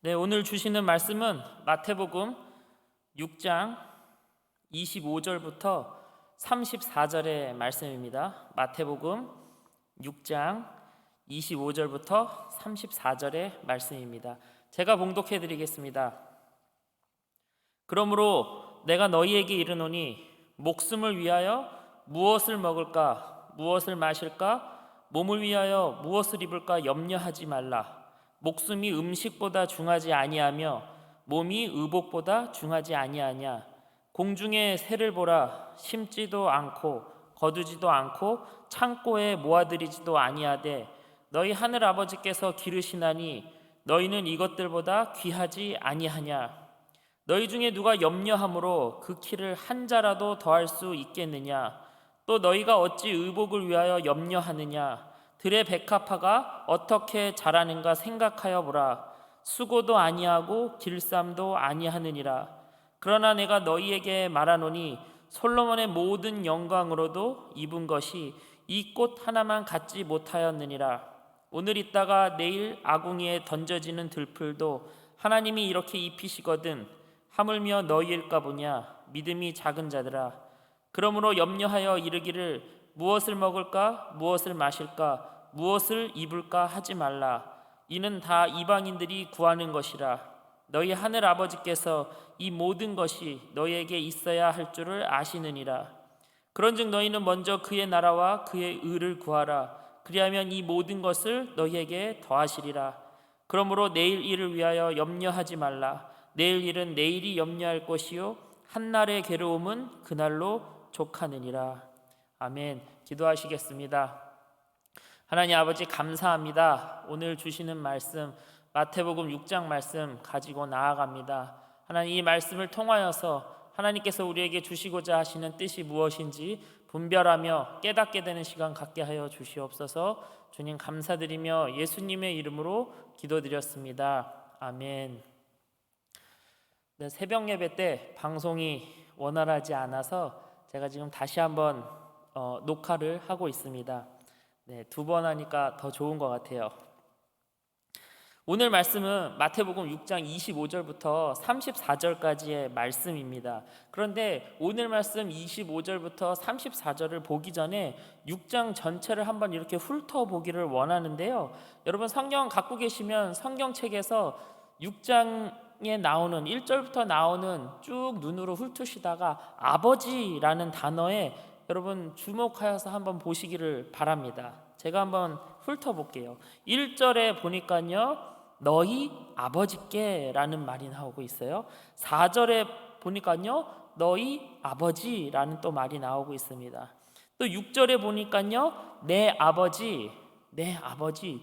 네, 오늘 주시는 말씀은 마태복음 6장 25절부터 34절의 말씀입니다. 마태복음 6장 25절부터 34절의 말씀입니다. 제가 봉독해 드리겠습니다. 그러므로 내가 너희에게 이르노니 목숨을 위하여 무엇을 먹을까 무엇을 마실까 몸을 위하여 무엇을 입을까 염려하지 말라. 목숨이 음식보다 중하지 아니하며 몸이 의복보다 중하지 아니하냐. 공중의 새를 보라. 심지도 않고 거두지도 않고 창고에 모아들이지도 아니하되 너희 하늘 아버지께서 기르시나니 너희는 이것들보다 귀하지 아니하냐. 너희 중에 누가 염려함으로 그 키를 한 자라도 더할 수 있겠느냐. 또 너희가 어찌 의복을 위하여 염려하느냐. 들의 백합화가 어떻게 자라는가 생각하여 보라. 수고도 아니하고 길쌈도 아니하느니라. 그러나 내가 너희에게 말하노니 솔로몬의 모든 영광으로도 입은 것이 이 꽃 하나만 갖지 못하였느니라. 오늘 있다가 내일 아궁이에 던져지는 들풀도 하나님이 이렇게 입히시거든 하물며 너희일까 보냐. 믿음이 작은 자들아. 그러므로 염려하여 이르기를 무엇을 먹을까 무엇을 마실까 무엇을 입을까 하지 말라. 이는 다 이방인들이 구하는 것이라. 너희 하늘 아버지께서 이 모든 것이 너희에게 있어야 할 줄을 아시느니라. 그런즉 너희는 먼저 그의 나라와 그의 의를 구하라. 그리하면 이 모든 것을 너희에게 더하시리라. 그러므로 내일 일을 위하여 염려하지 말라. 내일 일은 내일이 염려할 것이요 한날의 괴로움은 그날로 족하느니라. 아멘. 기도하시겠습니다. 하나님 아버지 감사합니다. 오늘 주시는 말씀 마태복음 6장 말씀 가지고 나아갑니다. 하나님 이 말씀을 통하여서 하나님께서 우리에게 주시고자 하시는 뜻이 무엇인지 분별하며 깨닫게 되는 시간 갖게 하여 주시옵소서. 주님 감사드리며 예수님의 이름으로 기도드렸습니다. 아멘. 네, 새벽 예배 때 방송이 원활하지 않아서 제가 지금 다시 한번 녹화를 하고 있습니다. 네, 2번 하니까 더 좋은 것 같아요. 오늘 말씀은 마태복음 6장 25절부터 34절까지의 말씀입니다. 그런데 오늘 말씀 25절부터 34절을 보기 전에 6장 전체를 한번 이렇게 훑어보기를 원하는데요. 여러분 성경 갖고 계시면 성경책에서 6장에 나오는 1절부터 나오는 쭉 눈으로 훑으시다가 아버지라는 단어에 여러분 주목하여서 한번 보시기를 바랍니다. 제가 한번 훑어볼게요. 1절에 보니까요 너희 아버지께 라는 말이 나오고 있어요. 4절에 보니까요 너희 아버지라는 또 말이 나오고 있습니다. 또 6절에 보니까요 내 아버지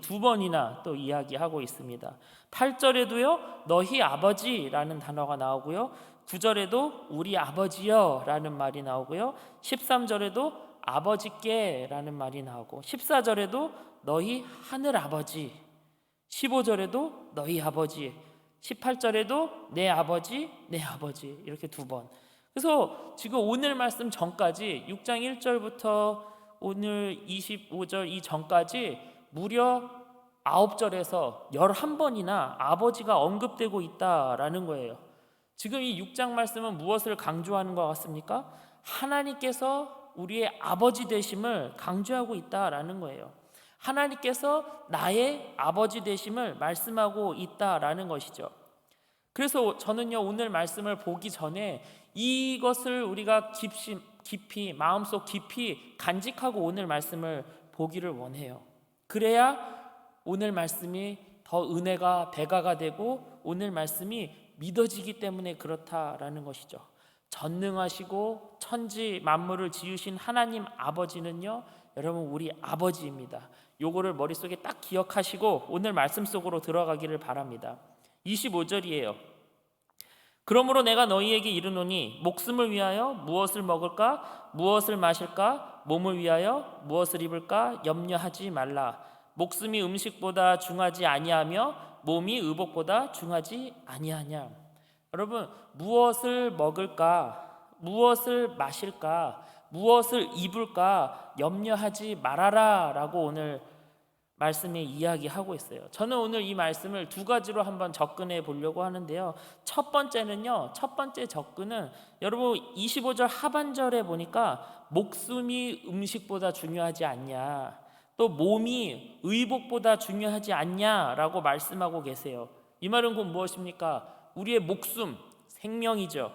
두 번이나 또 이야기하고 있습니다. 8절에도요 너희 아버지라는 단어가 나오고요 9절에도 우리 아버지여 라는 말이 나오고요 13절에도 아버지께 라는 말이 나오고 14절에도 너희 하늘 아버지 15절에도 너희 아버지 18절에도 내 아버지 이렇게 2번. 그래서 지금 오늘 말씀 전까지 6장 1절부터 오늘 25절 이 전까지 무려 9절에서 11번이나 아버지가 언급되고 있다라는 거예요. 지금 이 6장 말씀은 무엇을 강조하는 것 같습니까? 하나님께서 우리의 아버지 되심을 강조하고 있다라는 거예요. 하나님께서 나의 아버지 되심을 말씀하고 있다라는 것이죠. 그래서 저는요 오늘 말씀을 보기 전에 이것을 우리가 깊이 마음속 깊이 간직하고 오늘 말씀을 보기를 원해요. 그래야 오늘 말씀이 더 은혜가 배가가 되고 오늘 말씀이 믿어지기 때문에 그렇다라는 것이죠. 전능하시고 천지 만물을 지으신 하나님 아버지는요 여러분 우리 아버지입니다. 요거를 머릿속에 딱 기억하시고 오늘 말씀 속으로 들어가기를 바랍니다. 25절이에요. 그러므로 내가 너희에게 이르노니 목숨을 위하여 무엇을 먹을까 무엇을 마실까 몸을 위하여 무엇을 입을까 염려하지 말라. 목숨이 음식보다 중하지 아니하며 몸이 의복보다 중하지 아니하냐. 여러분 무엇을 먹을까 무엇을 마실까 무엇을 입을까 염려하지 말아라 라고 오늘 말씀에 이야기하고 있어요. 저는 오늘 이 말씀을 두 가지로 한번 접근해 보려고 하는데요. 첫 번째는요. 첫 번째 접근은 여러분 25절 하반절에 보니까 목숨이 음식보다 중요하지 않냐, 또 몸이 의복보다 중요하지 않냐라고 말씀하고 계세요. 이 말은 곧 무엇입니까? 우리의 목숨, 생명이죠.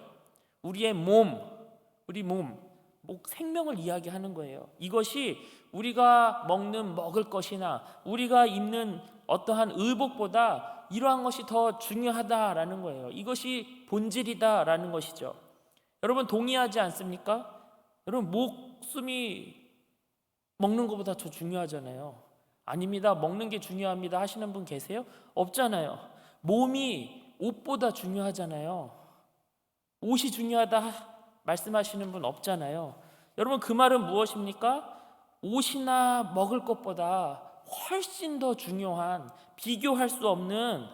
우리의 몸, 우리 몸, 생명을 이야기하는 거예요. 이것이 우리가 먹을 것이나 우리가 입는 어떠한 의복보다 이러한 것이 더 중요하다라는 거예요. 이것이 본질이다라는 것이죠. 여러분 동의하지 않습니까? 여러분 목숨이 먹는 것보다 더 중요하잖아요. 아닙니다. 먹는 게 중요합니다 하시는 분 계세요? 없잖아요. 몸이 옷보다 중요하잖아요. 옷이 중요하다 말씀하시는 분 없잖아요. 여러분 그 말은 무엇입니까? 옷이나 먹을 것보다 훨씬 더 중요한, 비교할 수 없는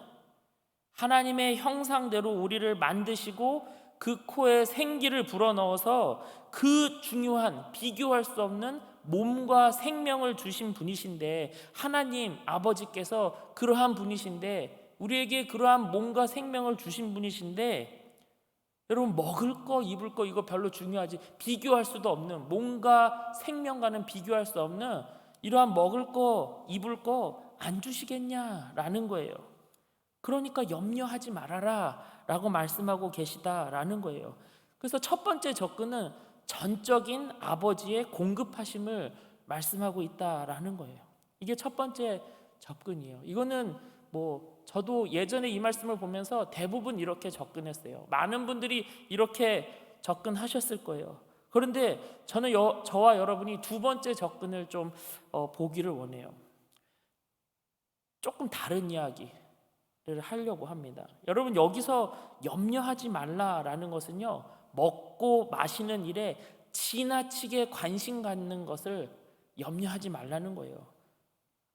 하나님의 형상대로 우리를 만드시고 그 코에 생기를 불어넣어서 그 중요한, 비교할 수 없는 몸과 생명을 주신 분이신데, 하나님 아버지께서 그러한 분이신데, 우리에게 그러한 몸과 생명을 주신 분이신데, 여러분 먹을 거 입을 거 이거 별로 중요하지, 비교할 수도 없는, 몸과 생명과는 비교할 수 없는 이러한 먹을 거 입을 거 안 주시겠냐라는 거예요. 그러니까 염려하지 말아라 라고 말씀하고 계시다라는 거예요. 그래서 첫 번째 접근은 전적인 아버지의 공급하심을 말씀하고 있다라는 거예요. 이게 첫 번째 접근이에요. 이거는 저도 예전에 이 말씀을 보면서 대부분 이렇게 접근했어요. 많은 분들이 이렇게 접근하셨을 거예요. 그런데 저는 저와 여러분이 두 번째 접근을 좀 보기를 원해요. 조금 다른 이야기를 하려고 합니다. 여러분 여기서 염려하지 말라라는 것은요, 먹고 마시는 일에 지나치게 관심 갖는 것을 염려하지 말라는 거예요.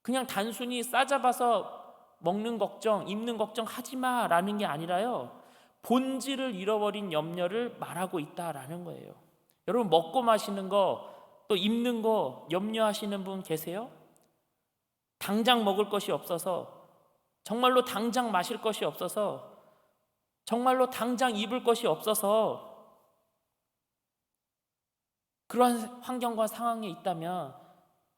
그냥 단순히 싸잡아서 먹는 걱정, 입는 걱정 하지 마라는 게 아니라요, 본질을 잃어버린 염려를 말하고 있다라는 거예요. 여러분 먹고 마시는 거, 또 입는 거 염려하시는 분 계세요? 당장 먹을 것이 없어서, 정말로 당장 마실 것이 없어서, 정말로 당장 입을 것이 없어서 그러한 환경과 상황에 있다면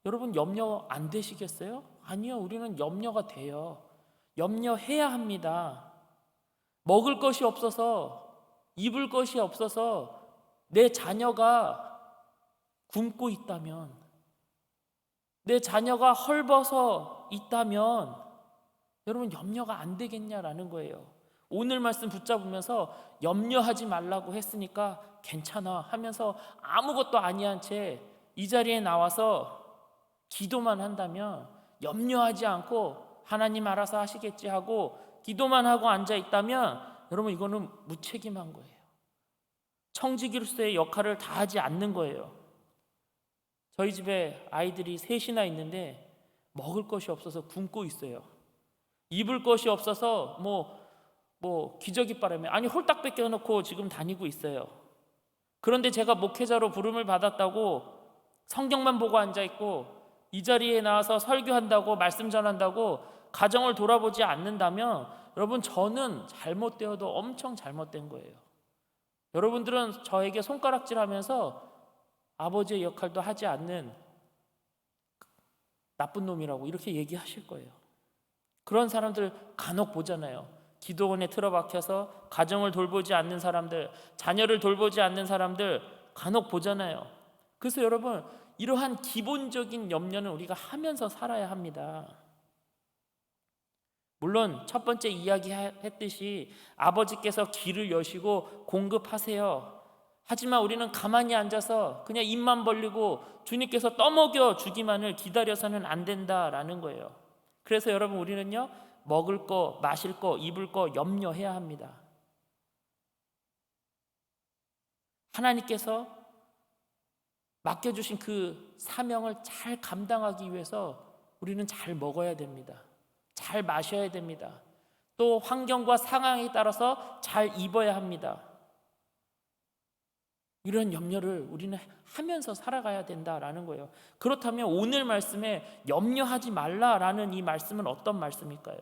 여러분 염려 안 되시겠어요? 아니요, 우리는 염려가 돼요. 염려해야 합니다. 먹을 것이 없어서, 입을 것이 없어서 내 자녀가 굶고 있다면, 내 자녀가 헐벗어 있다면 여러분 염려가 안 되겠냐라는 거예요. 오늘 말씀 붙잡으면서 염려하지 말라고 했으니까 괜찮아 하면서 아무것도 아니한 채 이 자리에 나와서 기도만 한다면, 염려하지 않고 하나님 알아서 하시겠지 하고 기도만 하고 앉아 있다면 여러분 이거는 무책임한 거예요. 청지기로서의 역할을 다하지 않는 거예요. 저희 집에 아이들이 셋이나 있는데 먹을 것이 없어서 굶고 있어요. 입을 것이 없어서 기저귀 바람에 홀딱 벗겨놓고 지금 다니고 있어요. 그런데 제가 목회자로 부름을 받았다고 성경만 보고 앉아있고 이 자리에 나와서 설교한다고, 말씀 전한다고 가정을 돌아보지 않는다면 여러분 저는 잘못되어도 엄청 잘못된 거예요. 여러분들은 저에게 손가락질하면서 아버지의 역할도 하지 않는 나쁜 놈이라고 이렇게 얘기하실 거예요. 그런 사람들 간혹 보잖아요. 기도원에 틀어박혀서 가정을 돌보지 않는 사람들, 자녀를 돌보지 않는 사람들 간혹 보잖아요. 그래서 여러분 이러한 기본적인 염려는 우리가 하면서 살아야 합니다. 물론 첫 번째 이야기했듯이 아버지께서 길을 여시고 공급하세요. 하지만 우리는 가만히 앉아서 그냥 입만 벌리고 주님께서 떠먹여 주기만을 기다려서는 안 된다라는 거예요. 그래서 여러분 우리는요, 먹을 거, 마실 거, 입을 거 염려해야 합니다. 하나님께서 맡겨주신 그 사명을 잘 감당하기 위해서 우리는 잘 먹어야 됩니다. 잘 마셔야 됩니다. 또 환경과 상황에 따라서 잘 입어야 합니다. 이런 염려를 우리는 하면서 살아가야 된다라는 거예요. 그렇다면 오늘 말씀에 염려하지 말라라는 이 말씀은 어떤 말씀일까요?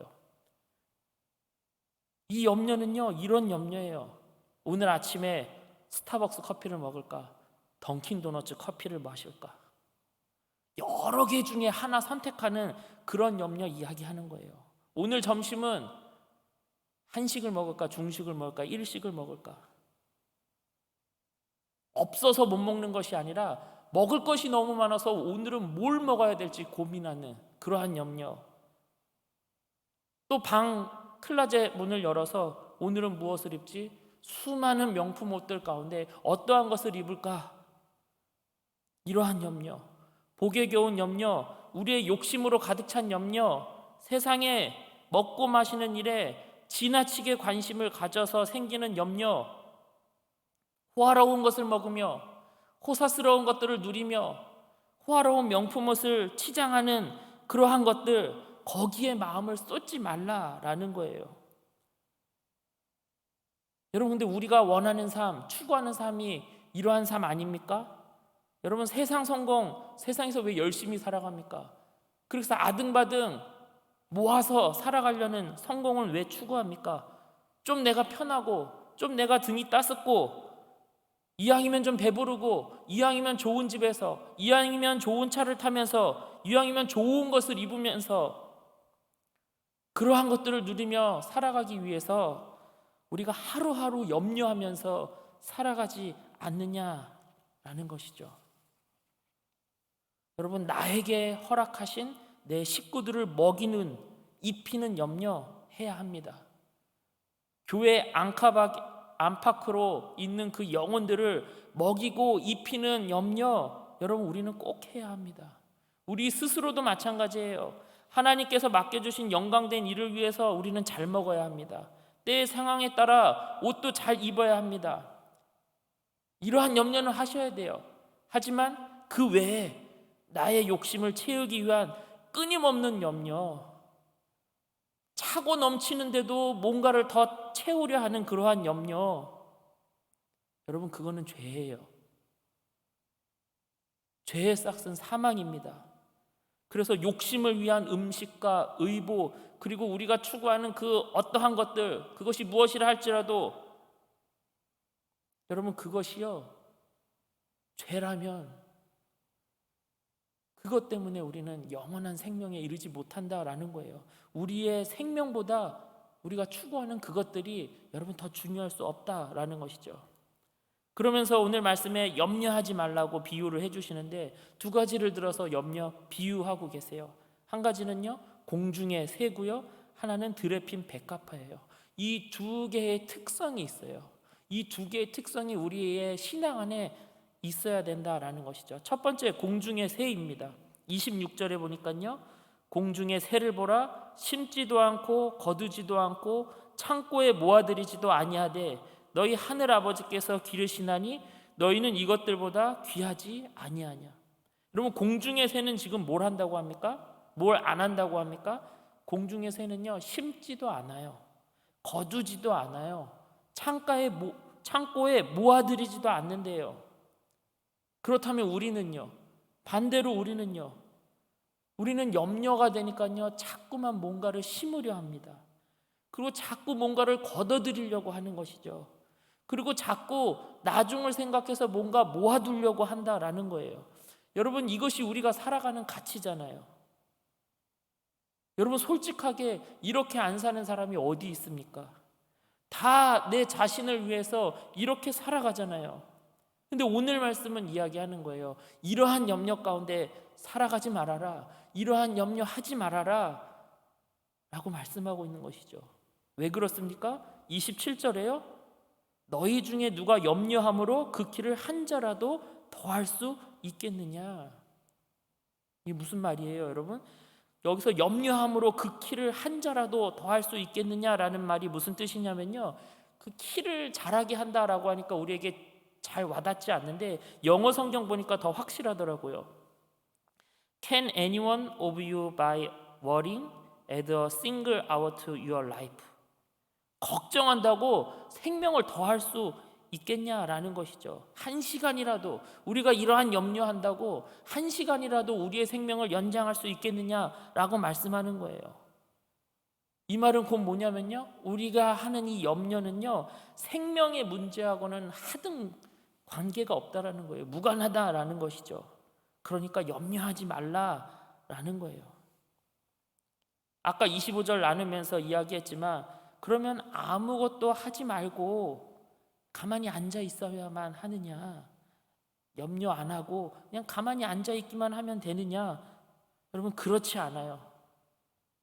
이 염려는요, 이런 염려예요. 오늘 아침에 스타벅스 커피를 먹을까? 던킨 도너츠 커피를 마실까? 여러 개 중에 하나 선택하는 그런 염려 이야기하는 거예요. 오늘 점심은 한식을 먹을까? 중식을 먹을까? 일식을 먹을까? 없어서 못 먹는 것이 아니라 먹을 것이 너무 많아서 오늘은 뭘 먹어야 될지 고민하는 그러한 염려. 또 방 클라제 문을 열어서 오늘은 무엇을 입지? 수많은 명품 옷들 가운데 어떠한 것을 입을까? 이러한 염려, 복에 겨운 염려, 우리의 욕심으로 가득 찬 염려, 세상에 먹고 마시는 일에 지나치게 관심을 가져서 생기는 염려, 호화로운 것을 먹으며 호사스러운 것들을 누리며 호화로운 명품 옷을 치장하는 그러한 것들, 거기에 마음을 쏟지 말라라는 거예요. 여러분, 근데 우리가 원하는 삶, 추구하는 삶이 이러한 삶 아닙니까? 여러분, 세상 성공, 세상에서 왜 열심히 살아갑니까? 그래서 아등바등 모아서 살아가려는 성공을 왜 추구합니까? 좀 내가 편하고, 좀 내가 등이 따숩고, 이왕이면 좀 배부르고, 이왕이면 좋은 집에서, 이왕이면 좋은 차를 타면서, 이왕이면 좋은 것을 입으면서 그러한 것들을 누리며 살아가기 위해서 우리가 하루하루 염려하면서 살아가지 않느냐라는 것이죠. 여러분, 나에게 허락하신 내 식구들을 먹이는, 입히는 염려해야 합니다. 교회 안팎으로 있는 그 영혼들을 먹이고 입히는 염려, 여러분, 우리는 꼭 해야 합니다. 우리 스스로도 마찬가지예요. 하나님께서 맡겨주신 영광된 일을 위해서 우리는 잘 먹어야 합니다. 때의 상황에 따라 옷도 잘 입어야 합니다. 이러한 염려는 하셔야 돼요. 하지만 그 외에 나의 욕심을 채우기 위한 끊임없는 염려, 차고 넘치는데도 뭔가를 더 채우려 하는 그러한 염려, 여러분, 그거는 죄예요. 죄의 싹은 사망입니다. 그래서 욕심을 위한 음식과 의복, 그리고 우리가 추구하는 그 어떠한 것들, 그것이 무엇이라 할지라도 여러분, 그것이요, 죄라면 그것 때문에 우리는 영원한 생명에 이르지 못한다라는 거예요. 우리의 생명보다 우리가 추구하는 그것들이 여러분 더 중요할 수 없다라는 것이죠. 그러면서 오늘 말씀에 염려하지 말라고 비유를 해주시는데 두 가지를 들어서 비유하고 계세요. 한 가지는요, 공중의 새고요, 하나는 들에 핀 백합화예요. 이 두 개의 특성이 있어요. 이 두 개의 특성이 우리의 신앙 안에 있어야 된다라는 것이죠. 첫 번째, 공중의 새입니다. 26절에 보니까요, 공중의 새를 보라, 심지도 않고 거두지도 않고 창고에 모아들이지도 아니하되 너희 하늘 아버지께서 기르시나니 너희는 이것들보다 귀하지 아니하냐. 여러분, 공중의 새는 지금 뭘 한다고 합니까? 뭘 안 한다고 합니까? 공중의 새는요, 심지도 않아요, 거두지도 않아요, 창고에 모아들이지도 않는데요. 그렇다면 우리는요, 반대로 우리는 염려가 되니까요, 자꾸만 뭔가를 심으려 합니다. 그리고 자꾸 뭔가를 걷어들이려고 하는 것이죠. 그리고 자꾸 나중을 생각해서 뭔가 모아두려고 한다라는 거예요. 여러분, 이것이 우리가 살아가는 가치잖아요. 여러분, 솔직하게 이렇게 안 사는 사람이 어디 있습니까? 다 내 자신을 위해서 이렇게 살아가잖아요. 근데 오늘 말씀은 이야기하는 거예요. 이러한 염려 가운데 살아가지 말아라, 이러한 염려하지 말아라 라고 말씀하고 있는 것이죠. 왜 그렇습니까? 27절에요, 너희 중에 누가 염려함으로 그 키를 한 자라도 더할 수 있겠느냐. 이게 무슨 말이에요, 여러분? 여기서 염려함으로 그 키를 한 자라도 더할 수 있겠느냐라는 말이 무슨 뜻이냐면요, 그 키를 자라게 한다라고 하니까 우리에게 잘 와닿지 않는데 영어 성경 보니까 더 확실하더라고요. Can anyone of you by worrying add a single hour to your life? 걱정한다고 생명을 더할 수 있겠냐라는 것이죠. 한 시간이라도 우리가 이러한 염려한다고 한 시간이라도 우리의 생명을 연장할 수 있겠느냐라고 말씀하는 거예요. 이 말은 곧 뭐냐면요, 우리가 하는 이 염려는요, 생명의 문제하고는 하등 관계가 없다라는 거예요. 무관하다라는 것이죠. 그러니까 염려하지 말라라는 거예요. 아까 25절 나누면서 이야기했지만, 그러면 아무것도 하지 말고 가만히 앉아 있어야만 하느냐, 염려 안 하고 그냥 가만히 앉아 있기만 하면 되느냐? 여러분, 그렇지 않아요.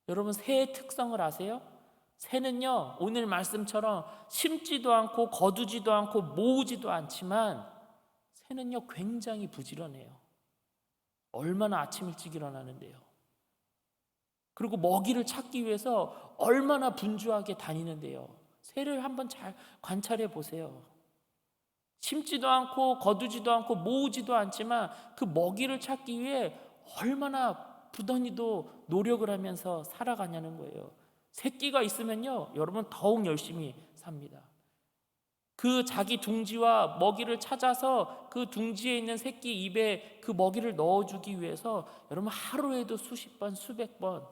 여러분, 새의 특성을 아세요? 새는요, 오늘 말씀처럼 심지도 않고 거두지도 않고 모으지도 않지만 새는요, 굉장히 부지런해요. 얼마나 아침 일찍 일어나는데요. 그리고 먹이를 찾기 위해서 얼마나 분주하게 다니는데요. 새를 한번 잘 관찰해 보세요. 심지도 않고 거두지도 않고 모으지도 않지만 그 먹이를 찾기 위해 얼마나 부단히도 노력을 하면서 살아가냐는 거예요. 새끼가 있으면요, 여러분 더욱 열심히 삽니다. 그 자기 둥지와 먹이를 찾아서 그 둥지에 있는 새끼 입에 그 먹이를 넣어주기 위해서 여러분 하루에도 수십 번 수백 번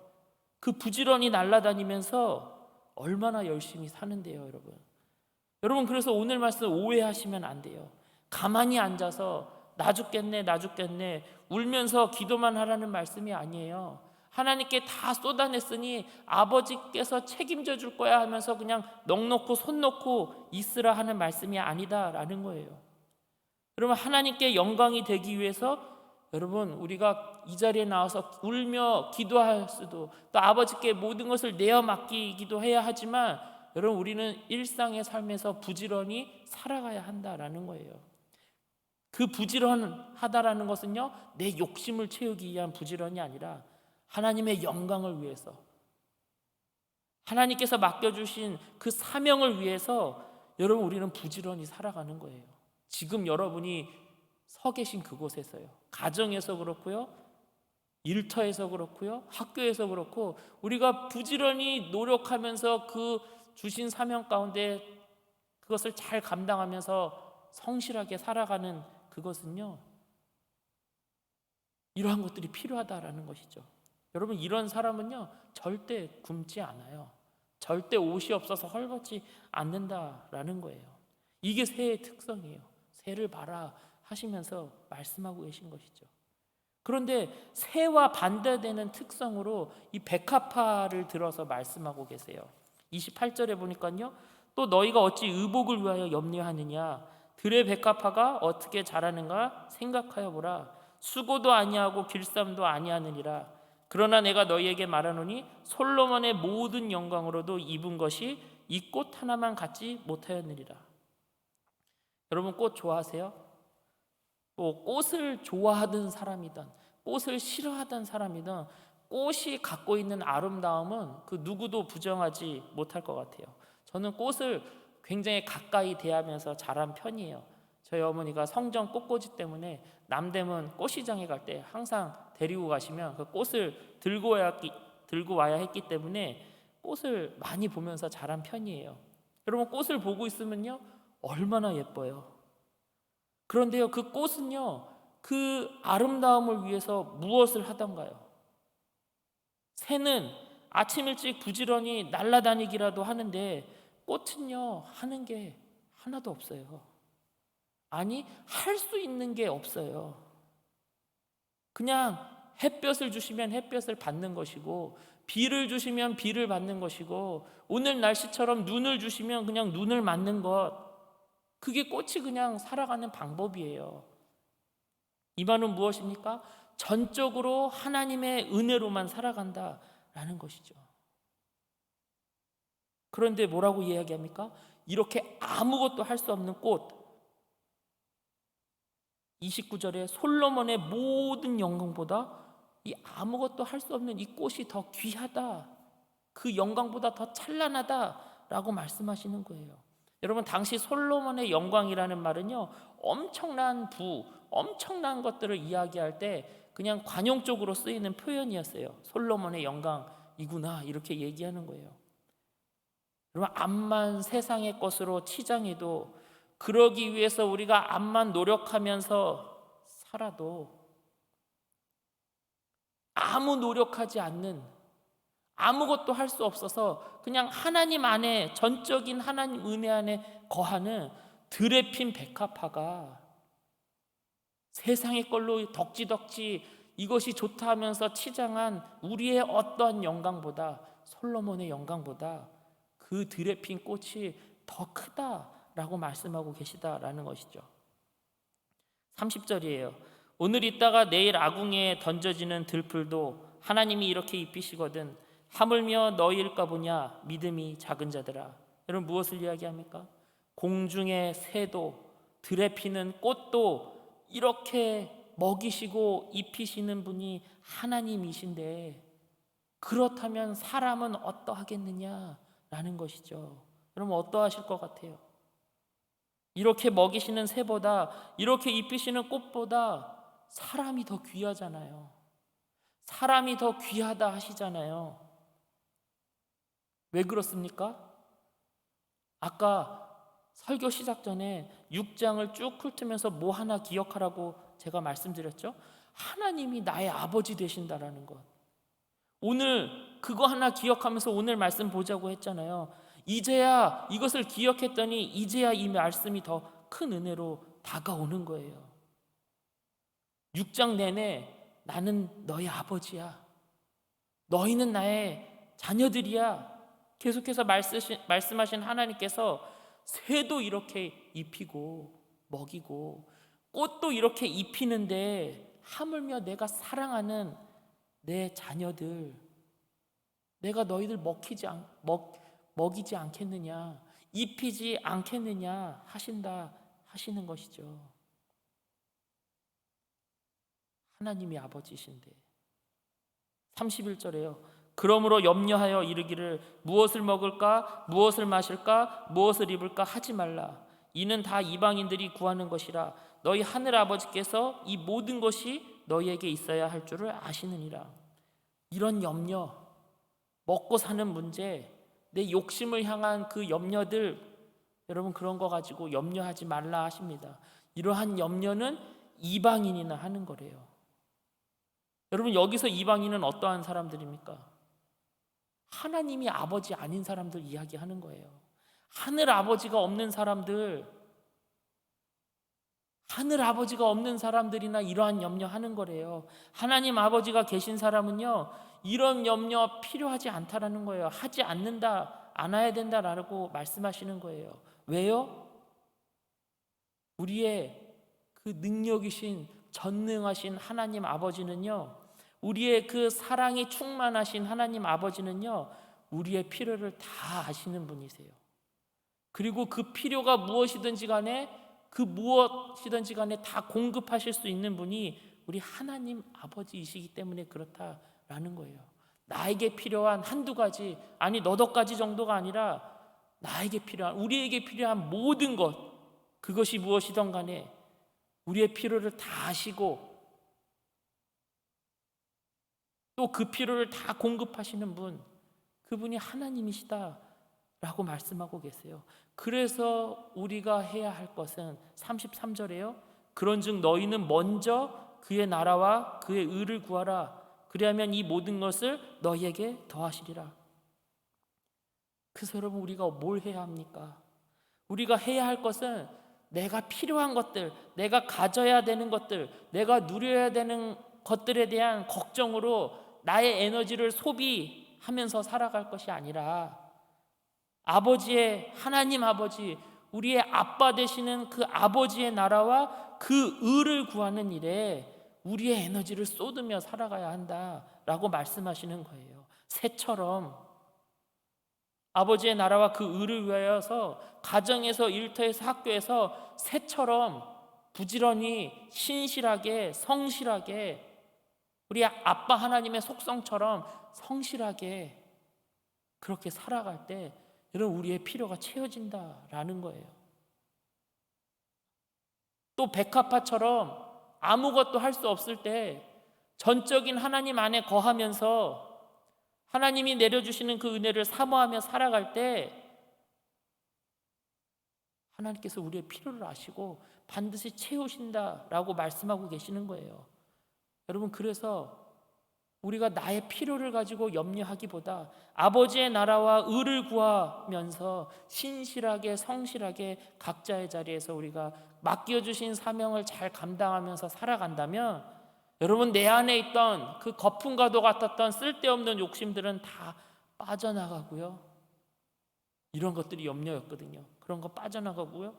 그 부지런히 날아다니면서 얼마나 열심히 사는데요, 여러분. 여러분, 그래서 오늘 말씀 오해하시면 안 돼요. 가만히 앉아서 나 죽겠네 나 죽겠네 울면서 기도만 하라는 말씀이 아니에요. 하나님께 다 쏟아냈으니 아버지께서 책임져 줄 거야 하면서 그냥 넋놓고 손 놓고 있으라 하는 말씀이 아니다라는 거예요. 여러분, 하나님께 영광이 되기 위해서 여러분, 우리가 이 자리에 나와서 울며 기도할 수도, 또 아버지께 모든 것을 내어 맡기기도 해야 하지만, 여러분, 우리는 일상의 삶에서 부지런히 살아가야 한다라는 거예요. 그 부지런하다라는 것은요, 내 욕심을 채우기 위한 부지런이 아니라 하나님의 영광을 위해서, 하나님께서 맡겨주신 그 사명을 위해서 여러분, 우리는 부지런히 살아가는 거예요. 지금 여러분이 서 계신 그곳에서요, 가정에서 그렇고요, 일터에서 그렇고요, 학교에서 그렇고, 우리가 부지런히 노력하면서 그 주신 사명 가운데 그것을 잘 감당하면서 성실하게 살아가는 그것은요, 이러한 것들이 필요하다라는 것이죠. 여러분, 이런 사람은요 절대 굶지 않아요. 절대 옷이 없어서 헐벗지 않는다라는 거예요. 이게 새의 특성이에요. 새를 봐라 하시면서 말씀하고 계신 것이죠. 그런데 새와 반대되는 특성으로 이 백합화를 들어서 말씀하고 계세요. 28절에 보니까요, 또 너희가 어찌 의복을 위하여 염려하느냐, 들의 백합화가 어떻게 자라는가 생각하여 보라. 수고도 아니하고 길쌈도 아니하느니라. 그러나 내가 너희에게 말하노니 솔로몬의 모든 영광으로도 입은 것이 이 꽃 하나만 갖지 못하였느니라. 여러분, 꽃 좋아하세요? 또 꽃을 좋아하던 사람이든 꽃을 싫어하던 사람이든 꽃이 갖고 있는 아름다움은 그 누구도 부정하지 못할 것 같아요. 저는 꽃을 굉장히 가까이 대하면서 자란 편이에요. 저희 어머니가 성정 꽃꽂이 때문에 남대문 꽃시장에 갈 때 항상 데리고 가시면 그 꽃을 들고 와야 했기 때문에 꽃을 많이 보면서 자란 편이에요. 여러분, 꽃을 보고 있으면요 얼마나 예뻐요. 그런데요, 그 꽃은요, 그 아름다움을 위해서 무엇을 하던가요? 새는 아침 일찍 부지런히 날아다니기라도 하는데 꽃은요, 하는 게 하나도 없어요. 아니, 할 수 있는 게 없어요. 그냥 햇볕을 주시면 햇볕을 받는 것이고, 비를 주시면 비를 받는 것이고, 오늘 날씨처럼 눈을 주시면 그냥 눈을 맞는 것, 그게 꽃이 그냥 살아가는 방법이에요. 이 말은 무엇입니까? 전적으로 하나님의 은혜로만 살아간다라는 것이죠. 그런데 뭐라고 이야기합니까? 이렇게 아무것도 할 수 없는 꽃, 29절에 솔로몬의 모든 영광보다 이 아무것도 할 수 없는 이 꽃이 더 귀하다, 그 영광보다 더 찬란하다라고 말씀하시는 거예요. 여러분, 당시 솔로몬의 영광이라는 말은요, 엄청난 엄청난 것들을 이야기할 때 그냥 관용적으로 쓰이는 표현이었어요. 솔로몬의 영광이구나, 이렇게 얘기하는 거예요. 여러분, 암만 세상의 것으로 치장해도 그러기 위해서 우리가 암만 노력하면서 살아도 아무 노력하지 않는, 아무것도 할 수 없어서 그냥 하나님 안에, 전적인 하나님 은혜 안에 거하는 드레핀 백합화가 세상의 걸로 덕지덕지 이것이 좋다 하면서 치장한 우리의 어떠한 영광보다, 솔로몬의 영광보다 그 드레핀 꽃이 더 크다라고 말씀하고 계시다라는 것이죠. 30절이에요. 오늘 있다가 내일 아궁이에 던져지는 들풀도 하나님이 이렇게 입히시거든 하물며 너희일까 보냐 믿음이 작은 자들아. 여러분, 무엇을 이야기합니까? 공중의 새도, 들에 피는 꽃도 이렇게 먹이시고 입히시는 분이 하나님이신데, 그렇다면 사람은 어떠하겠느냐라는 것이죠. 여러분, 어떠하실 것 같아요? 이렇게 먹이시는 새보다, 이렇게 입히시는 꽃보다 사람이 더 귀하잖아요. 사람이 더 귀하다 하시잖아요. 왜 그렇습니까? 아까 설교 시작 전에 6장을 쭉 훑으면서 뭐 하나 기억하라고 제가 말씀드렸죠? 하나님이 나의 아버지 되신다라는 것. 오늘 그거 하나 기억하면서 오늘 말씀 보자고 했잖아요. 이제야 이것을 기억했더니 이제야 이 말씀이 더 큰 은혜로 다가오는 거예요. 6장 내내 나는 너의 아버지야, 너희는 나의 자녀들이야, 계속해서 말씀하신 하나님께서 새도 이렇게 입히고 먹이고 꽃도 이렇게 입히는데 하물며 내가 사랑하는 내 자녀들, 내가 너희들 먹이지 않겠느냐, 입히지 않겠느냐 하시는 것이죠. 하나님이 아버지신데. 31절에요. 그러므로 염려하여 이르기를 무엇을 먹을까, 무엇을 마실까, 무엇을 입을까 하지 말라. 이는 다 이방인들이 구하는 것이라. 너희 하늘 아버지께서 이 모든 것이 너희에게 있어야 할 줄을 아시느니라. 이런 염려, 먹고 사는 문제, 내 욕심을 향한 그 염려들, 여러분, 그런 거 가지고 염려하지 말라 하십니다. 이러한 염려는 이방인이나 하는 거래요. 여러분, 여기서 이방인은 어떠한 사람들입니까? 하나님이 아버지 아닌 사람들 이야기하는 거예요. 하늘 아버지가 없는 사람들, 하늘 아버지가 없는 사람들이나 이러한 염려하는 거래요. 하나님 아버지가 계신 사람은요, 이런 염려 필요하지 않다라는 거예요. 하지 않는다, 않아야 된다라고 말씀하시는 거예요. 왜요? 우리의 그 능력이신, 전능하신 하나님 아버지는요, 우리의 그 사랑이 충만하신 하나님 아버지는요, 우리의 필요를 다 아시는 분이세요. 그리고 그 필요가 무엇이든지 간에, 그 무엇이든지 간에 다 공급하실 수 있는 분이 우리 하나님 아버지이시기 때문에 그렇다라는 거예요. 나에게 필요한 한두 가지, 아니 너댓 가지 정도가 아니라 나에게 필요한, 우리에게 필요한 모든 것, 그것이 무엇이든 간에 우리의 필요를 다 아시고 또 그 필요를 다 공급하시는 분, 그분이 하나님이시다라고 말씀하고 계세요. 그래서 우리가 해야 할 것은 33절에요. 그런즉 너희는 먼저 그의 나라와 그의 의를 구하라. 그리하면 이 모든 것을 너희에게 더하시리라. 그래서 여러분, 우리가 뭘 해야 합니까? 우리가 해야 할 것은 내가 필요한 것들, 내가 가져야 되는 것들, 내가 누려야 되는 것들에 대한 걱정으로 나의 에너지를 소비하면서 살아갈 것이 아니라 아버지의, 하나님 아버지, 우리의 아빠 되시는 그 아버지의 나라와 그 의를 구하는 일에 우리의 에너지를 쏟으며 살아가야 한다라고 말씀하시는 거예요. 새처럼 아버지의 나라와 그 의를 위하여서 가정에서, 일터에서, 학교에서 새처럼 부지런히 신실하게, 성실하게, 우리 아빠 하나님의 속성처럼 성실하게 그렇게 살아갈 때 여러분, 우리의 필요가 채워진다라는 거예요. 또 백합화처럼 아무것도 할 수 없을 때 전적인 하나님 안에 거하면서 하나님이 내려주시는 그 은혜를 사모하며 살아갈 때 하나님께서 우리의 필요를 아시고 반드시 채우신다라고 말씀하고 계시는 거예요. 여러분, 그래서 우리가 나의 필요를 가지고 염려하기보다 아버지의 나라와 의를 구하면서 신실하게 성실하게 각자의 자리에서 우리가 맡겨주신 사명을 잘 감당하면서 살아간다면, 여러분, 내 안에 있던 그 거품과도 같았던 쓸데없는 욕심들은 다 빠져나가고요. 이런 것들이 염려였거든요. 그런 거 빠져나가고요.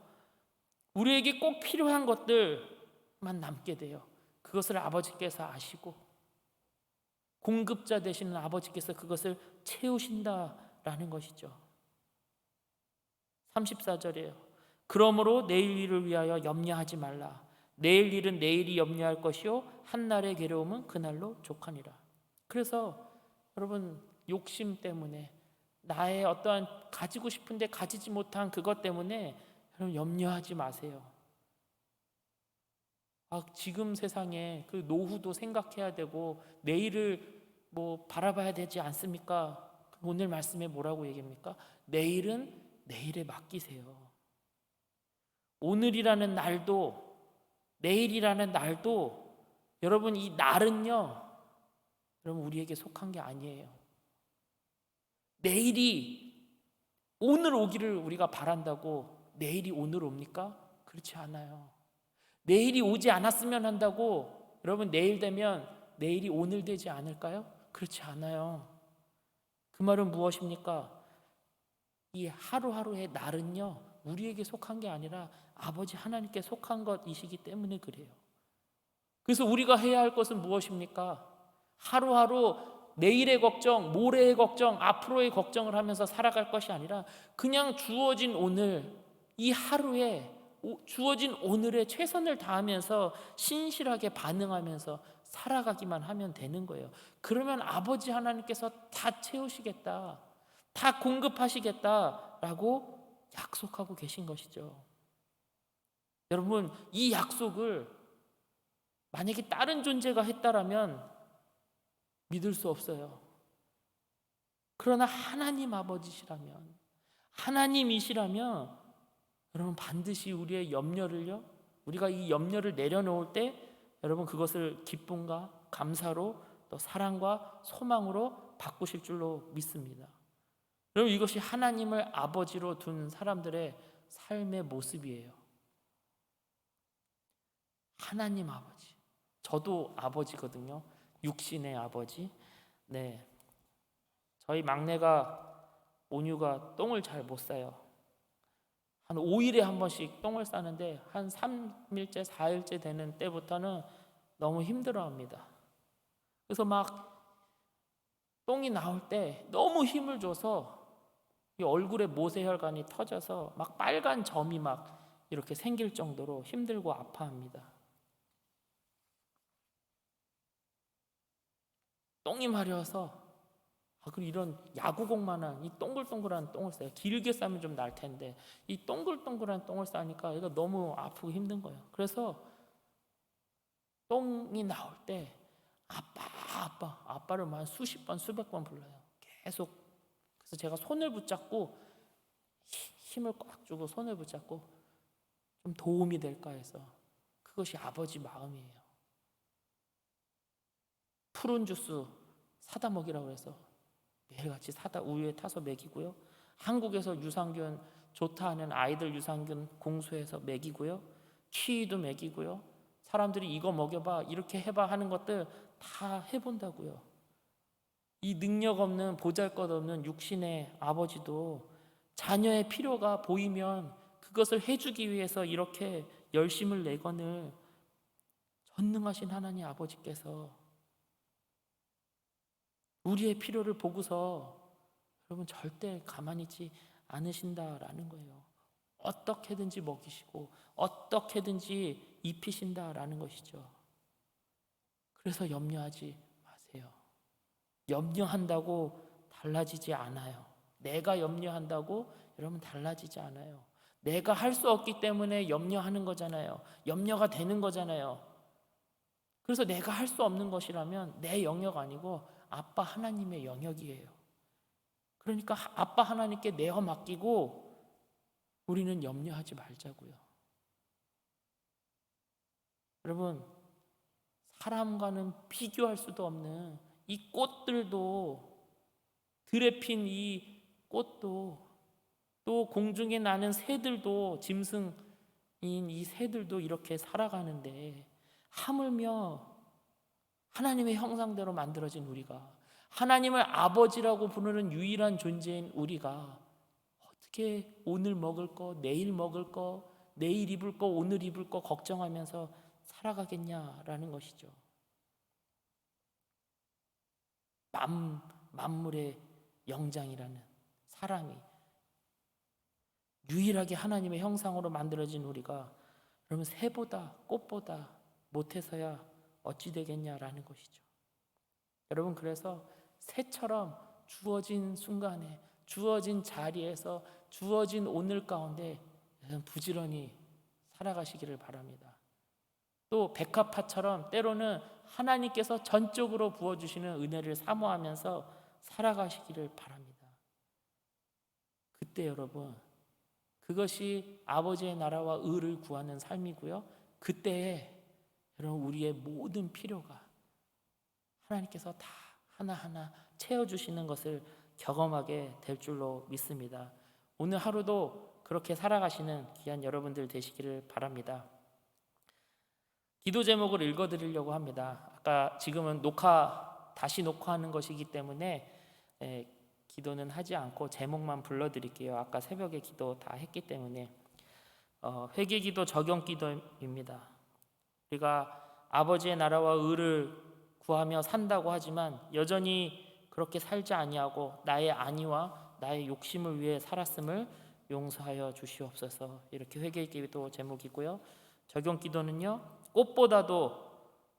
우리에게 꼭 필요한 것들만 남게 돼요. 그것을 아버지께서 아시고 공급자 되시는 아버지께서 그것을 채우신다라는 것이죠. 34절이에요. 그러므로 내일 일을 위하여 염려하지 말라. 내일 일은 내일이 염려할 것이요 한날의 괴로움은 그날로 족하니라. 그래서 여러분, 욕심 때문에 나의 어떠한 가지고 싶은데 가지지 못한 그것 때문에 여러분 염려하지 마세요. 지금 세상에 그 노후도 생각해야 되고 내일을 바라봐야 되지 않습니까? 오늘 말씀에 뭐라고 얘기합니까? 내일은 내일에 맡기세요. 오늘이라는 날도 내일이라는 날도 여러분, 이 날은요 여러분 우리에게 속한 게 아니에요. 내일이 오늘 오기를 우리가 바란다고 내일이 오늘 옵니까? 그렇지 않아요. 내일이 오지 않았으면 한다고 여러분 내일 되면 내일이 오늘 되지 않을까요? 그렇지 않아요. 그 말은 무엇입니까? 이 하루하루의 날은요 우리에게 속한 게 아니라 아버지 하나님께 속한 것이시기 때문에 그래요. 그래서 우리가 해야 할 것은 무엇입니까? 하루하루 내일의 걱정, 모레의 걱정, 앞으로의 걱정을 하면서 살아갈 것이 아니라 그냥 주어진 오늘, 이 하루에 주어진 오늘에 최선을 다하면서 신실하게 반응하면서 살아가기만 하면 되는 거예요. 그러면 아버지 하나님께서 다 채우시겠다, 다 공급하시겠다라고 약속하고 계신 것이죠. 여러분, 이 약속을 만약에 다른 존재가 했다라면 믿을 수 없어요. 그러나 하나님 아버지시라면, 하나님이시라면 여러분 반드시 우리의 염려를요, 우리가 이 염려를 내려놓을 때 여러분 그것을 기쁨과 감사로 또 사랑과 소망으로 바꾸실 줄로 믿습니다. 여러분, 이것이 하나님을 아버지로 둔 사람들의 삶의 모습이에요. 하나님 아버지. 저도 아버지거든요. 육신의 아버지. 네. 저희 막내가 온유가 똥을 잘 못 싸요. 한 5일에 한 번씩 똥을 싸는데 한 3일째, 4일째 되는 때부터는 너무 힘들어합니다. 그래서 막 똥이 나올 때 너무 힘을 줘서 이 얼굴에 모세혈관이 터져서 막 빨간 점이 막 이렇게 생길 정도로 힘들고 아파합니다. 똥이 마려워서 그리고 이런 야구공만한 이 동글동글한 똥을 싸요. 길게 싸면 좀 날 텐데 이 동글동글한 똥을 싸니까 얘가 너무 아프고 힘든 거예요. 그래서 똥이 나올 때 아빠를 만 수십 번 수백 번 불러요. 계속. 그래서 제가 손을 붙잡고 힘을 꽉 주고 손을 붙잡고 좀 도움이 될까 해서, 그것이 아버지 마음이에요. 푸른 주스 사다 먹이라고 해서 매일같이 사다 우유에 타서 먹이고요. 한국에서 유산균 좋다 하는 아이들 유산균 공수해서 먹이고요. 키위도 먹이고요. 사람들이 이거 먹여봐, 이렇게 해봐 하는 것들 다 해본다고요. 이 능력 없는 보잘것없는 육신의 아버지도 자녀의 필요가 보이면 그것을 해주기 위해서 이렇게 열심을 내거늘 전능하신 하나님 아버지께서 우리의 필요를 보고서 여러분 절대 가만히 있지 않으신다라는 거예요. 어떻게든지 먹이시고 어떻게든지 입히신다라는 것이죠. 그래서 염려하지 마세요. 염려한다고 달라지지 않아요. 내가 염려한다고 여러분 달라지지 않아요. 내가 할 수 없기 때문에 염려하는 거잖아요. 염려가 되는 거잖아요. 그래서 내가 할 수 없는 것이라면 내 영역 아니고 아빠 하나님의 영역이에요. 그러니까 아빠 하나님께 내어 맡기고 우리는 염려하지 말자고요. 여러분, 사람과는 비교할 수도 없는 이 꽃들도, 들에 핀 이 꽃도, 또 공중에 나는 새들도, 짐승인 이 새들도 이렇게 살아가는데, 하물며 하나님의 형상대로 만들어진 우리가, 하나님을 아버지라고 부르는 유일한 존재인 우리가 어떻게 오늘 먹을 거, 내일 먹을 거, 내일 입을 거, 오늘 입을 거 걱정하면서 살아가겠냐라는 것이죠. 만물의 영장이라는 사람이, 유일하게 하나님의 형상으로 만들어진 우리가 그러면 새보다 꽃보다 못해서야 어찌 되겠냐라는 것이죠. 여러분, 그래서 새처럼 주어진 순간에, 주어진 자리에서, 주어진 오늘 가운데 부지런히 살아가시기를 바랍니다. 또 백합화처럼 때로는 하나님께서 전적으로 부어주시는 은혜를 사모하면서 살아가시기를 바랍니다. 그때 여러분, 그것이 아버지의 나라와 의를 구하는 삶이고요, 그때에 여러분 우리의 모든 필요가 하나님께서 다 하나하나 채워주시는 것을 경험하게 될 줄로 믿습니다. 오늘 하루도 그렇게 살아가시는 귀한 여러분들 되시기를 바랍니다. 기도 제목을 읽어드리려고 합니다. 아까 지금은 다시 녹화하는 것이기 때문에 기도는 하지 않고 제목만 불러드릴게요. 아까 새벽에 기도 다 했기 때문에. 회개기도 적용기도입니다. 우리가 아버지의 나라와 의를 구하며 산다고 하지만 여전히 그렇게 살지 아니하고 나의 안위와 나의 욕심을 위해 살았음을 용서하여 주시옵소서. 이렇게 회개기도 제목이고요. 적용기도는요, 꽃보다도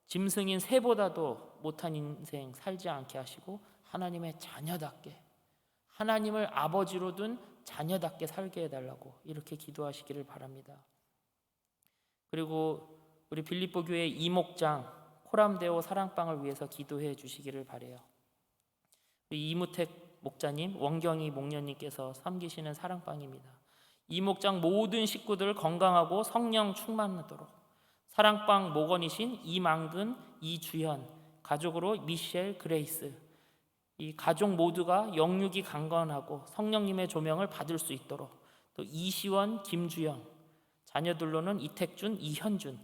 짐승인 새보다도 못한 인생 살지 않게 하시고 하나님의 자녀답게, 하나님을 아버지로 둔 자녀답게 살게 해달라고 이렇게 기도하시기를 바랍니다. 그리고 우리 빌립보 교회 이목장 코람데오 사랑방을 위해서 기도해 주시기를 바라요. 이무택 목자님, 원경희 목녀님께서 섬기시는 사랑방입니다. 이목장 모든 식구들 건강하고 성령 충만하도록, 사랑방 목원이신 이만근, 이주현, 가족으로 미셸, 그레이스, 이 가족 모두가 영육이 강건하고 성령님의 조명을 받을 수 있도록, 또 이시원, 김주영, 자녀들로는 이택준, 이현준,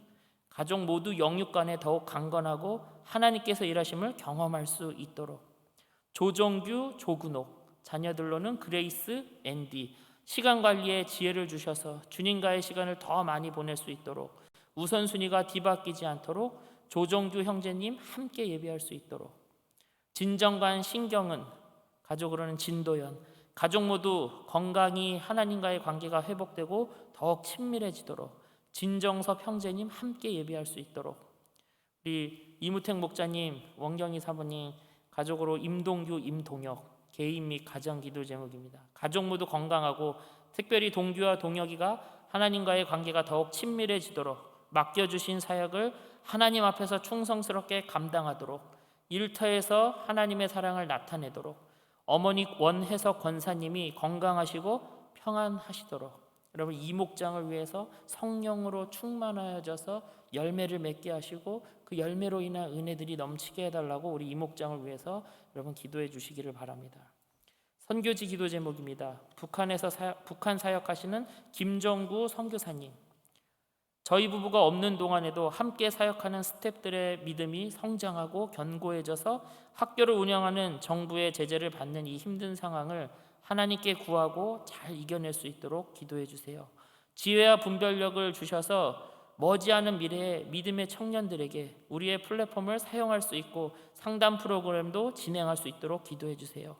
가족 모두 영육간에 더욱 강건하고 하나님께서 일하심을 경험할 수 있도록, 조정규, 조근옥, 자녀들로는 그레이스, 앤디, 시간 관리에 지혜를 주셔서 주님과의 시간을 더 많이 보낼 수 있도록, 우선순위가 뒤바뀌지 않도록 조정규 형제님 함께 예배할 수 있도록, 진정관, 신경은, 가족으로는 진도연, 가족 모두 건강히 하나님과의 관계가 회복되고 더욱 친밀해지도록 진정섭 형제님 함께 예배할 수 있도록, 우리 이무택 목자님, 원경희 사모님, 가족으로 임동규, 임동혁, 개인 및 가정 기도 제목입니다. 가족 모두 건강하고 특별히 동규와 동혁이가 하나님과의 관계가 더욱 친밀해지도록 맡겨주신 사역을 하나님 앞에서 충성스럽게 감당하도록, 일터에서 하나님의 사랑을 나타내도록, 어머니 원혜석 권사님이 건강하시고 평안하시도록, 여러분 이목장을 위해서 성령으로 충만하여져서 열매를 맺게 하시고 그 열매로 인한 은혜들이 넘치게 해달라고 우리 이목장을 위해서 여러분 기도해 주시기를 바랍니다. 선교지 기도 제목입니다. 북한 사역하시는 김정구 선교사님, 저희 부부가 없는 동안에도 함께 사역하는 스태프들의 믿음이 성장하고 견고해져서 학교를 운영하는 정부의 제재를 받는 이 힘든 상황을 하나님께 구하고 잘 이겨낼 수 있도록 기도해 주세요. 지혜와 분별력을 주셔서 머지않은 미래에 믿음의 청년들에게 우리의 플랫폼을 사용할 수 있고 상담 프로그램도 진행할 수 있도록 기도해 주세요.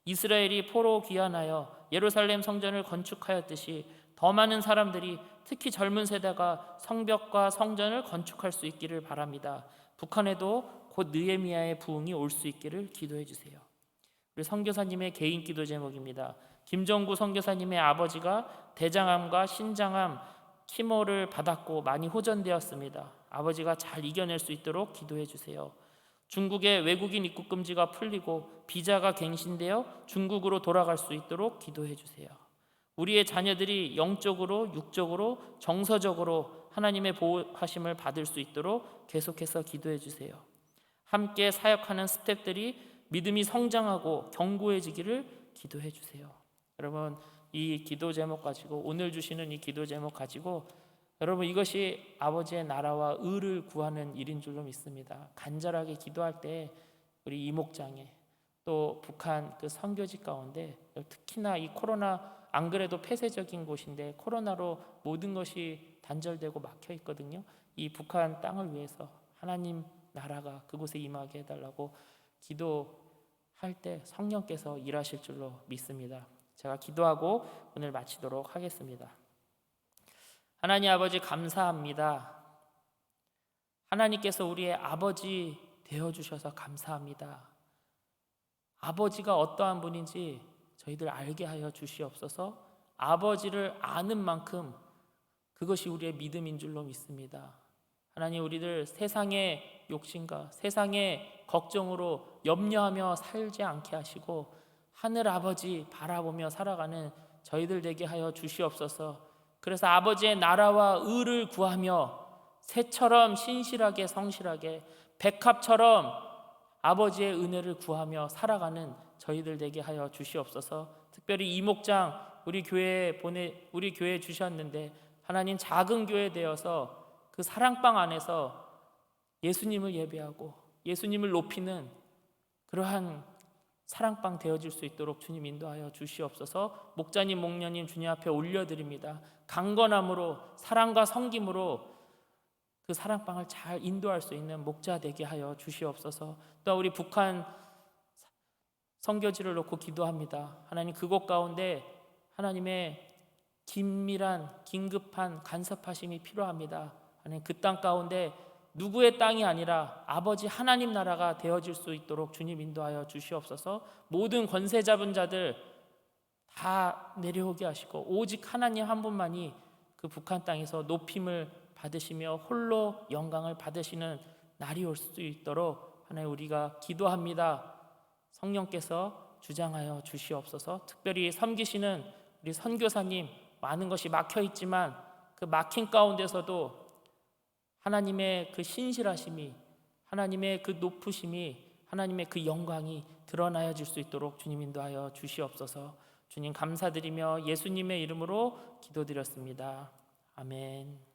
이스라엘이 포로 귀환하여 예루살렘 성전을 건축하였듯이 더 많은 사람들이, 특히 젊은 세대가 성벽과 성전을 건축할 수 있기를 바랍니다. 북한에도 곧 느헤미야의 부흥이 올 수 있기를 기도해 주세요. 우리 선교사님의 개인 기도 제목입니다. 김정구 선교사님의 아버지가 대장암과 신장암 키모를 받았고 많이 호전되었습니다. 아버지가 잘 이겨낼 수 있도록 기도해 주세요. 중국의 외국인 입국 금지가 풀리고 비자가 갱신되어 중국으로 돌아갈 수 있도록 기도해 주세요. 우리의 자녀들이 영적으로, 육적으로, 정서적으로 하나님의 보호하심을 받을 수 있도록 계속해서 기도해 주세요. 함께 사역하는 스태프들이 믿음이 성장하고 견고해지기를 기도해 주세요. 여러분, 이 기도 제목 가지고, 오늘 주시는 이 기도 제목 가지고, 여러분, 이것이 아버지의 나라와 의를 구하는 일인 줄로 믿습니다. 간절하게 기도할 때 우리 이목장에, 또 북한 그 선교지 가운데, 특히나 이 코로나, 안 그래도 폐쇄적인 곳인데 코로나로 모든 것이 단절되고 막혀 있거든요. 이 북한 땅을 위해서 하나님 나라가 그곳에 임하게 해달라고 기도할 때 성령께서 일하실 줄로 믿습니다. 제가 기도하고 오늘 마치도록 하겠습니다. 하나님 아버지, 감사합니다. 하나님께서 우리의 아버지 되어주셔서 감사합니다. 아버지가 어떠한 분인지 저희들 알게 하여 주시옵소서. 아버지를 아는 만큼 그것이 우리의 믿음인 줄로 믿습니다. 하나님, 우리들 세상의 욕심과 세상의 걱정으로 염려하며 살지 않게 하시고 하늘 아버지 바라보며 살아가는 저희들 되게 하여 주시옵소서. 그래서 아버지의 나라와 의를 구하며 새처럼 신실하게 성실하게 백합처럼 아버지의 은혜를 구하며 살아가는 저희들 되게 하여 주시옵소서. 특별히 이목장 우리 교회에 주셨는데 하나님, 작은 교회 되어서 그 사랑방 안에서 예수님을 예배하고 예수님을 높이는 그러한 사랑방 되어질 수 있도록 주님 인도하여 주시옵소서. 목자님, 목녀님 주님 앞에 올려드립니다. 강건함으로 사랑과 섬김으로 그 사랑방을 잘 인도할 수 있는 목자 되게 하여 주시옵소서. 또 우리 북한 선교지를 놓고 기도합니다. 하나님, 그곳 가운데 하나님의 긴밀한 긴급한 간섭하심이 필요합니다. 하나님, 그 땅 가운데 누구의 땅이 아니라 아버지 하나님 나라가 되어질 수 있도록 주님 인도하여 주시옵소서. 모든 권세 잡은 자들 다 내려오게 하시고 오직 하나님 한 분만이 그 북한 땅에서 높임을 받으시며 홀로 영광을 받으시는 날이 올 수 있도록 하나님 우리가 기도합니다. 성령께서 주장하여 주시옵소서. 특별히 섬기시는 우리 선교사님, 많은 것이 막혀 있지만 그 막힌 가운데서도 하나님의 그 신실하심이, 하나님의 그 높으심이, 하나님의 그 영광이 드러나질 수 있도록 주님 인도하여 주시옵소서. 주님 감사드리며 예수님의 이름으로 기도드렸습니다. 아멘.